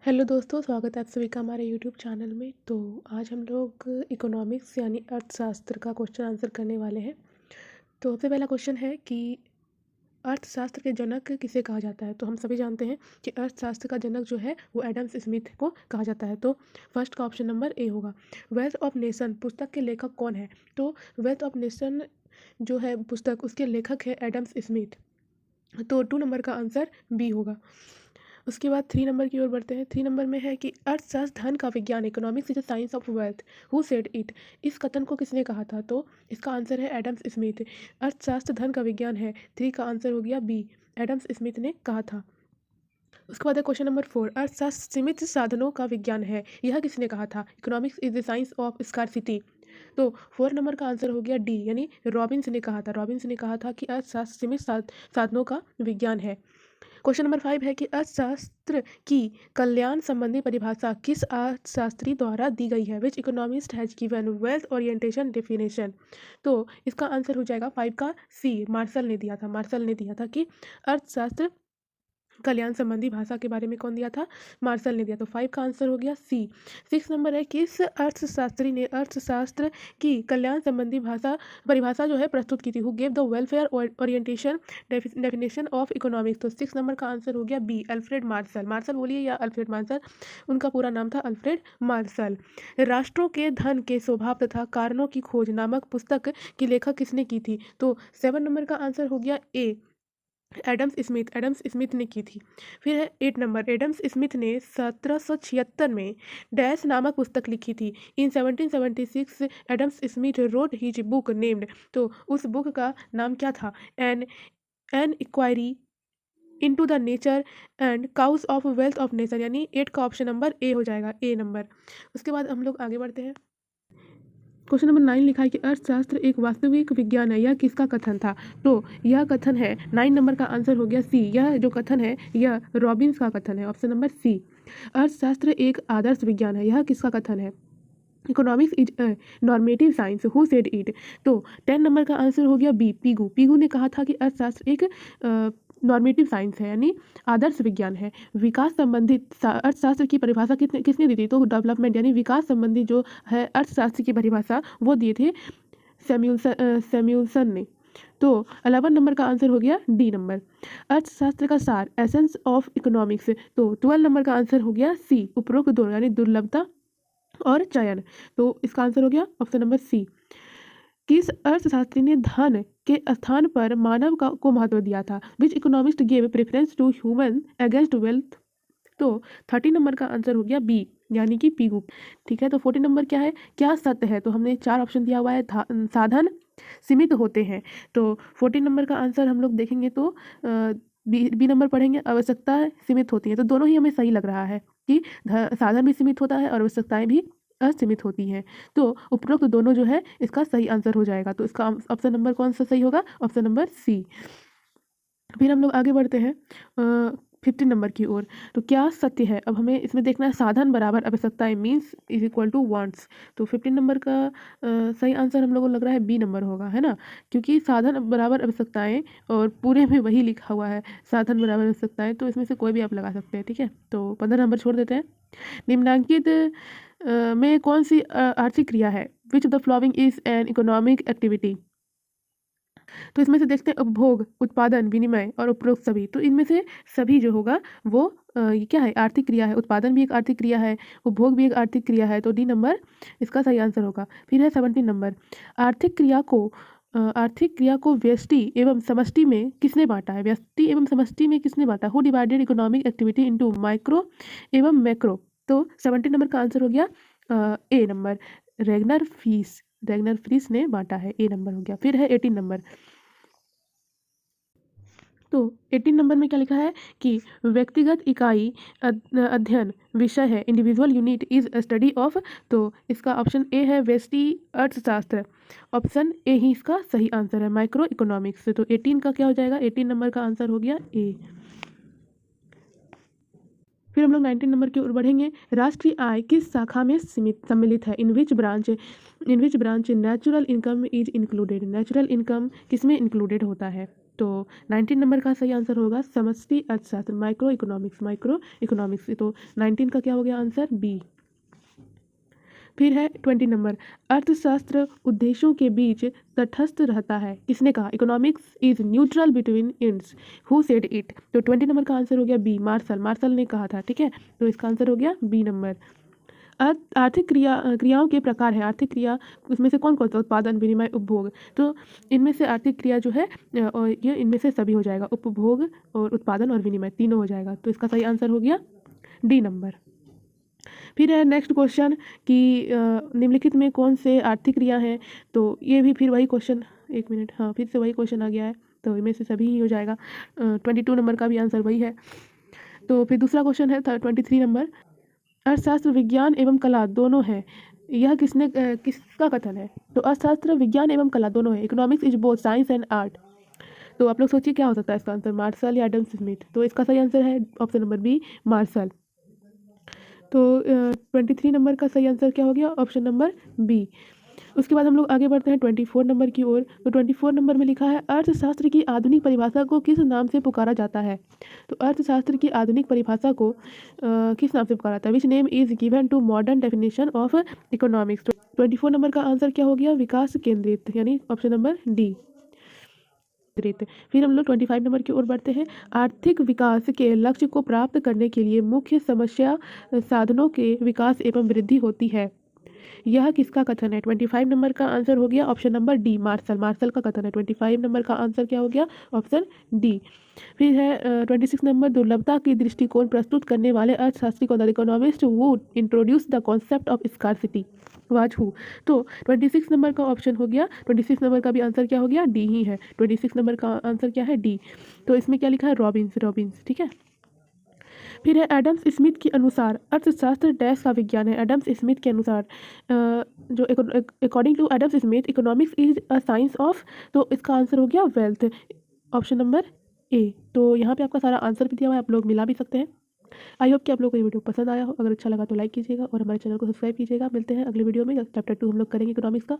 Hello दोस्तों, स्वागत है आप सभी का हमारे यूट्यूब चैनल में। तो आज हम लोग इकोनॉमिक्स यानी अर्थशास्त्र का क्वेश्चन आंसर करने वाले हैं। तो सबसे पहला क्वेश्चन है कि अर्थशास्त्र के जनक किसे कहा जाता है। तो हम सभी जानते हैं कि अर्थशास्त्र का जनक जो है वो एडम स्मिथ को कहा जाता है। तो फर्स्ट का ऑप्शन नंबर ए होगा। वेल्थ ऑफ नेशन पुस्तक के लेखक कौन है। तो वेल्थ ऑफ नेशन जो है पुस्तक, उसके लेखक है एडम स्मिथ। तो 2 नंबर का आंसर बी होगा। उसके बाद 3 नंबर की ओर बढ़ते हैं। 3 नंबर में है कि अर्थशास्त्र धन का विज्ञान, economics is the science of wealth, who said it. इस कथन को किसने कहा था। तो इसका आंसर है एडम स्मिथ। अर्थशास्त्र धन का विज्ञान है। 3 का आंसर हो गया बी, एडम स्मिथ ने कहा था। उसके बाद है क्वेश्चन नंबर 4, अर्थशास्त्र सीमित साधनों का विज्ञान है, यह किसने कहा था। Economics is the science of scarcity. तो 4 नंबर का आंसर हो गया डी, यानी रॉबिन्स ने कहा था। रॉबिन्स ने कहा था कि अर्थशास्त्र सीमित साधनों का विज्ञान है। क्वेश्चन नंबर 5 है कि अर्थशास्त्र की कल्याण संबंधी परिभाषा किस अर्थशास्त्री द्वारा दी गई है। Which economist has given wealth orientation definition. तो इसका आंसर हो जाएगा 5 का सी, मार्शल ने दिया था। मार्शल ने दिया था कि अर्थशास्त्र कल्याण संबंधी भाषा के बारे में कौन दिया था, मार्शल ने दिया। तो 5 का आंसर हो गया सी। 6 नंबर है किस अर्थशास्त्री ने अर्थशास्त्र की कल्याण संबंधी परिभाषा जो है प्रस्तुत की थी। Who gave the welfare orientation definition of economics. तो 6 नंबर का आंसर हो गया बी, अल्फ्रेड मार्शल। मार्शल बोलिए या अल्फ्रेड मार्शल, उनका पूरा नाम था अल्फ्रेड मार्शल। राष्ट्रों के धन के स्वभाव तथा कारणों की खोज नामक पुस्तक की लेखक किसने की थी। तो 7 नंबर का आंसर हो गया ए, एडम्स स्मिथ ने की थी। फिर है 8 नंबर, एडम्स स्मिथ ने 1776 में डैश नामक पुस्तक लिखी थी। In 1776 Adams Smith wrote his book named. तो उस बुक का नाम क्या था, an inquiry into the nature and cause of wealth of nation, यानी 8 का ऑप्शन नंबर ए हो जाएगा, ए नंबर। उसके बाद हम लोग आगे बढ़ते हैं। क्वेश्चन नंबर 9 लिखा है कि अर्थशास्त्र एक वास्तविक विज्ञान है, यह किसका कथन था। तो यह कथन है 9 नंबर का आंसर हो गया सी। यह जो कथन है यह रॉबिन्स का कथन है, ऑप्शन नंबर सी। अर्थशास्त्र एक आदर्श विज्ञान है, यह किसका कथन है। Economics is normative science, who said it. तो 10 नंबर का आंसर हो गया बी, पीगू। पीगू ने कहा था कि अर्थशास्त्र एक नॉर्मेटिव साइंस है, यानी आदर्श विज्ञान है। विकास संबंधित अर्थशास्त्र की परिभाषा किसने दी थी। तो डेवलपमेंट यानी विकास संबंधी जो है अर्थशास्त्र की परिभाषा वो दिए थे सैम्यूल्सन ने। तो 11 नंबर का आंसर हो गया डी नंबर। अर्थशास्त्र का सार, एसेंस ऑफ इकोनॉमिक्स। तो 12 नंबर का आंसर हो गया सी, उपरोक्त दो यानी दुर्लभता और चयन। तो इसका आंसर हो गया ऑप्शन नंबर सी। किस अर्थशास्त्री ने धन के स्थान पर मानव को महत्व दिया था। Which economist gave preference to human against wealth. तो 30 नंबर का आंसर हो गया बी, यानी कि पीगू। ठीक है, तो 14 नंबर क्या है, क्या सत्य है। तो हमने 4 ऑप्शन दिया हुआ है, साधन सीमित होते हैं। तो 14 नंबर का आंसर हम लोग देखेंगे तो बी नंबर पढ़ेंगे, आवश्यकता सीमित होती है। तो दोनों ही हमें सही लग रहा है कि साधन भी सीमित होता है और आवश्यकताएं भी असीमित होती हैं। तो उपरोक्त दोनों जो है इसका सही आंसर हो जाएगा। तो इसका ऑप्शन नंबर कौन सा सही होगा, ऑप्शन नंबर सी। फिर हम लोग आगे बढ़ते हैं 15 नंबर की ओर। तो क्या सत्य है, अब हमें इसमें देखना है साधन बराबर आवश्यकताएं means is equal to wants. तो 15 नंबर का सही आंसर हम लोगों को लग रहा है बी नंबर होगा, है ना, क्योंकि साधन बराबर आवश्यकताएं और पूरे में वही लिखा हुआ है साधन बराबर आवश्यकताएं, तो इसमें से कोई भी आप लगा सकते हैं। ठीक है, तो 15 नंबर छोड़ देते हैं। निम्नलिखित में कौन सी आर्थिक क्रिया है। Which of the following is an economic activity. तो इसमें से देखते हैं उपभोग, उत्पादन, विनिमय और उपरोक्त सभी। तो इनमें से सभी जो होगा वो ये क्या है, आर्थिक क्रिया है। उत्पादन भी एक आर्थिक क्रिया है, उपभोग भी एक आर्थिक क्रिया है। तो डी नंबर इसका सही आंसर होगा। फिर है 17 नंबर, आर्थिक क्रिया को व्यष्टि एवं समष्टि में किसने बांटा है। व्यष्टि एवं समष्टि में किसने बांटा। Who divided economic activity into micro एवं मैक्रो। तो 17 नंबर का आंसर हो गया ए नंबर, रेगनर फ्रीस ने बांटा है, ए नंबर हो गया। फिर है 18 नंबर। तो 18 नंबर में क्या लिखा है कि व्यक्तिगत इकाई अध्ययन विषय है, individual unit is study of. तो इसका ऑप्शन ए है व्यष्टि अर्थशास्त्र, ऑप्शन ए ही इसका सही आंसर है, माइक्रो इकोनॉमिक्स। तो 18 का क्या हो जाएगा, 18 नंबर का आंसर हो गया ए। फिर हम लोग 19 नंबर की ओर बढ़ेंगे। राष्ट्रीय आय किस शाखा में सम्मिलित है। In which branch natural income is included. Natural income किस में इंक्लूडेड होता है। तो 19 नंबर का सही आंसर होगा समष्टि अर्थशास्त्र, माइक्रो इकोनॉमिक्स। तो 19 का क्या हो गया आंसर? बी। फिर है 20 नंबर, अर्थशास्त्र उद्देश्यों के बीच तटस्थ रहता है, किसने कहा? Economics is neutral between ends, who said it? तो 20 नंबर का आंसर हो गया बी, मार्शल ने कहा था। ठीक है, तो इसका आंसर हो गया बी नंबर। आर्थिक क्रियाओं के प्रकार है, आर्थिक क्रिया उसमें से कौन कौन सा? उत्पादन, विनिमय, उपभोग। तो इनमें से आर्थिक क्रिया जो है और ये इनमें से सभी हो जाएगा, उपभोग और उत्पादन और विनिमय तीनों हो जाएगा। तो इसका सही आंसर हो गया डी नंबर। फिर है नेक्स्ट क्वेश्चन कि निम्नलिखित में कौन से आर्थिक क्रिया हैं? तो ये भी फिर वही क्वेश्चन, एक मिनट, हाँ फिर से वही क्वेश्चन आ गया है, तो इनमें से सभी ही हो जाएगा। 22 नंबर का भी आंसर वही है। तो फिर दूसरा क्वेश्चन है 23 नंबर, अर्थशास्त्र विज्ञान एवं कला दोनों है, यह किसका कथन है? तो अर्थशास्त्र विज्ञान एवं कला दोनों है, economics is both science and art. तो आप लोग सोचिए क्या हो सकता है इसका आंसर, मार्शल या एडम स्मिथ? तो इसका सही आंसर है ऑप्शन नंबर बी, मार्शल। तो 23 नंबर का सही आंसर क्या हो गया? Option number B. उसके बाद हम लोग आगे बढ़ते हैं 24 नंबर की ओर। तो 24 नंबर में लिखा है, अर्थशास्त्र की आधुनिक परिभाषा को किस नाम से पुकारा जाता है? तो अर्थशास्त्र की आधुनिक परिभाषा को किस नाम से पुकारा जाता है? Which name is given to modern definition of economics? तो 24 नंबर का आंसर क्या हो गया? विकास केंद्रित, यानी ऑप्शन नंबर डी। फिर हम लोग 25 नंबर की ओर बढ़ते हैं, आर्थिक विकास के लक्ष्य को प्राप्त करने के लिए मुख्य समस्या साधनों के विकास एवं वृद्धि होती है, यह किसका कथन है? 25 नंबर का आंसर हो गया ऑप्शन नंबर डी, मार्शल का कथन है। 25 नंबर का आंसर क्या हो गया? Option D. फिर है 26 नंबर, दुर्लभता की दृष्टिकोण प्रस्तुत करने वाले अर्थशास्त्री को, the economist who introduce the concept of scarcity was who? तो 26 नंबर का ऑप्शन हो गया, 26 नंबर का भी आंसर क्या हो गया? डी ही है। 26 नंबर का आंसर क्या है? डी। तो इसमें क्या लिखा है? रॉबिन्स। ठीक है। फिर है एडम्स स्मिथ के अनुसार अर्थशास्त्र डैश का विज्ञान है। एडम्स स्मिथ के अनुसार जो according to Adams Smith economics is a science of, तो इसका आंसर हो गया वेल्थ, ऑप्शन नंबर ए। तो यहाँ पे आपका सारा आंसर भी दिया हुआ है, आप लोग मिला भी सकते हैं। आई होप कि आप लोगों को ये वीडियो पसंद आया हो, अगर अच्छा लगा तो लाइक कीजिएगा और हमारे चैनल को सब्सक्राइब कीजिएगा। मिलते हैं अगले वीडियो में, चैप्टर 2 हम लोग करेंगे इकोनॉमिक्स का।